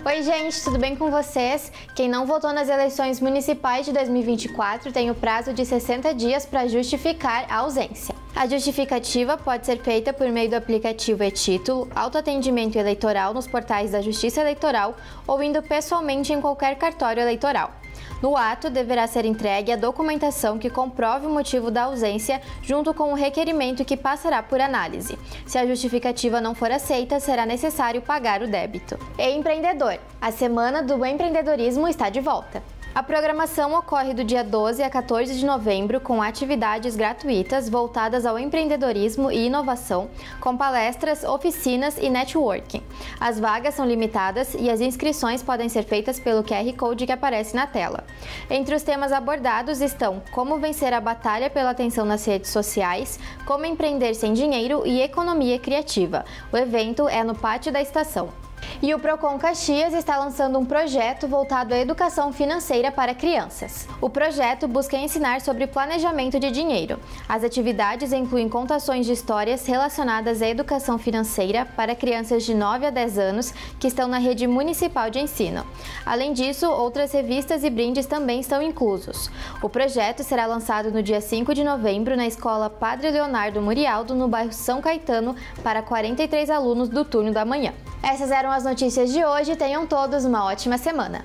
Oi gente, tudo bem com vocês? Quem não votou nas eleições municipais de 2024 tem o prazo de 60 dias para justificar a ausência. A justificativa pode ser feita por meio do aplicativo e-Título, autoatendimento eleitoral nos portais da Justiça Eleitoral ou indo pessoalmente em qualquer cartório eleitoral. No ato, deverá ser entregue a documentação que comprove o motivo da ausência, junto com o requerimento que passará por análise. Se a justificativa não for aceita, será necessário pagar o débito. Empreendedor, a Semana do Empreendedorismo está de volta. A programação ocorre do dia 12 a 14 de novembro com atividades gratuitas voltadas ao empreendedorismo e inovação, com palestras, oficinas e networking. As vagas são limitadas e as inscrições podem ser feitas pelo QR Code que aparece na tela. Entre os temas abordados estão como vencer a batalha pela atenção nas redes sociais, como empreender sem dinheiro e economia criativa. O evento é no pátio da estação. E o Procon Caxias está lançando um projeto voltado à educação financeira para crianças. O projeto busca ensinar sobre planejamento de dinheiro. As atividades incluem contações de histórias relacionadas à educação financeira para crianças de 9 a 10 anos que estão na rede municipal de ensino. Além disso, outras revistas e brindes também estão inclusos. O projeto será lançado no dia 5 de novembro na Escola Padre Leonardo Murialdo, no bairro São Caetano, para 43 alunos do turno da manhã. Essas eram as notícias de hoje. Tenham todos uma ótima semana.